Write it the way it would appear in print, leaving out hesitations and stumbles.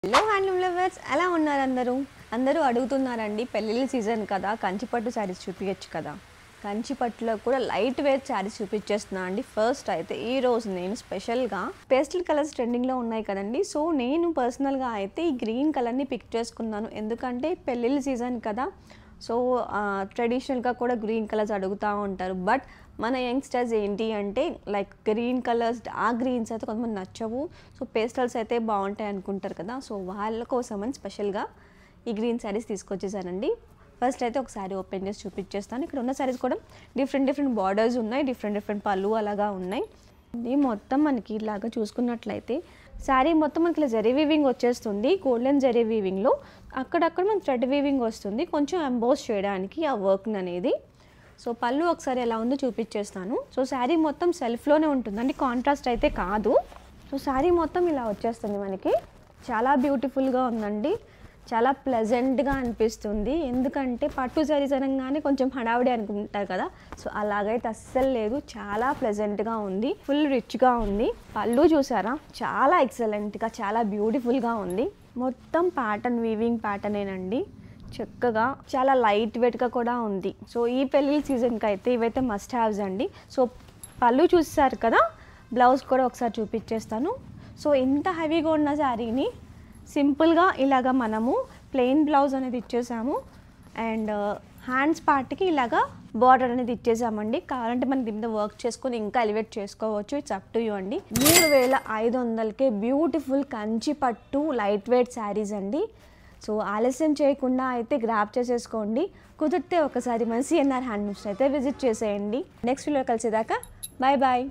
Hello handloom lovers, ఎలా ఉన్నారు అందరూ అడుగుతున్నారండి. పెళ్ళిళ్ళ సీజన్ కదా, కంచిపట్టు శారీస్ చూపించచ్చు కదా. కంచిపట్టులో కూడా లైట్ వెయిట్ శారీస్ చూపించేస్తున్నా అండి. ఫస్ట్ అయితే ఈ రోజు నేను స్పెషల్గా పేస్టల్ కలర్స్ ట్రెండింగ్లో ఉన్నాయి కదండి. సో నేను పర్సనల్గా అయితే ఈ గ్రీన్ కలర్ని పిక్ చేసుకున్నాను. ఎందుకంటే పెళ్ళిళ్ళ సీజన్ కదా, సో ట్రెడిషనల్గా కూడా గ్రీన్ కలర్స్ అడుగుతూ ఉంటారు. బట్ మన యంగ్స్టర్స్ ఏంటి అంటే లైక్ గ్రీన్ కలర్స్, ఆ గ్రీన్స్ అయితే కొంతమంది నచ్చవు. సో పేస్టల్స్ అయితే బాగుంటాయి అనుకుంటారు కదా. సో వాళ్ళ కోసమని స్పెషల్గా ఈ గ్రీన్ శారీస్ తీసుకొచ్చేసానండి. ఫస్ట్ అయితే ఒక శారీ ఓపెన్ చేసి చూపించేస్తాను. ఇక్కడ ఉన్న శారీస్ కూడా డిఫరెంట్ బార్డర్స్ ఉన్నాయి, డిఫరెంట్ పళ్ళు అలాగా ఉన్నాయి. ఇది మొత్తం మనకి ఇలాగా చూసుకున్నట్లయితే శారీ మొత్తం మనకి ఇలా జరీ వీవింగ్ వచ్చేస్తుంది. గోల్డెన్ జరీ వీవింగ్లో అక్కడక్కడ మనకి థ్రెడ్ వీవింగ్ వస్తుంది, కొంచెం ఎంబోస్ చేయడానికి ఆ వర్క్ అనేది. సో పళ్ళు ఒకసారి ఎలా ఉందో చూపించేస్తాను. సో శారీ మొత్తం సెల్ఫ్లోనే ఉంటుందండి, కాంట్రాస్ట్ అయితే కాదు. సో శారీ మొత్తం ఇలా వచ్చేస్తుంది మనకి. చాలా బ్యూటిఫుల్గా ఉందండి, చాలా ప్లెజెంట్గా అనిపిస్తుంది. ఎందుకంటే పట్టు శారీస్ అనగానే కొంచెం హడావిడి అనుకుంటారు కదా, సో అలాగైతే అస్సలు లేదు. చాలా ప్లెజెంట్గా ఉంది, ఫుల్ రిచ్గా ఉంది. పళ్ళు చూసారా, చాలా ఎక్సలెంట్గా, చాలా బ్యూటిఫుల్గా ఉంది. మొత్తం ప్యాటర్న్ వీవింగ్ ప్యాటర్నేనండి, చక్కగా చాలా లైట్ వెయిట్గా కూడా ఉంది. సో ఈ పెళ్ళిళ్ళ సీజన్కి అయితే ఇవైతే మస్ట్ హ్యావ్స్ అండి. సో పళ్ళు చూసారు కదా, బ్లౌజ్ కూడా ఒకసారి చూపించేస్తాను. సో ఇంత హెవీగా ఉన్న శారీని సింపుల్గా ఇలాగా మనము ప్లెయిన్ బ్లౌజ్ అనేది ఇచ్చేసాము. అండ్ హ్యాండ్స్ పార్ట్కి ఇలాగా బార్డర్ అనేది ఇచ్చేసామండి. కావాలంటే మనం దీని మీద వర్క్ చేసుకొని ఇంకా ఎలివేట్ చేసుకోవచ్చు. ఇట్స్ అప్ టు యూ అండి. 3500కే బ్యూటిఫుల్ కంచి పట్టు లైట్ వెయిట్ శారీస్ అండి. సో ఆలస్యం చేయకుండా అయితే గ్రాప్ చేసేసుకోండి. కుదిరితే ఒకసారి మన సిఎన్ఆర్ హ్యాండ్లూమ్స్ అయితే విజిట్ చేసేయండి. నెక్స్ట్ వీడియో కలిసేదాకా బాయ్ బాయ్.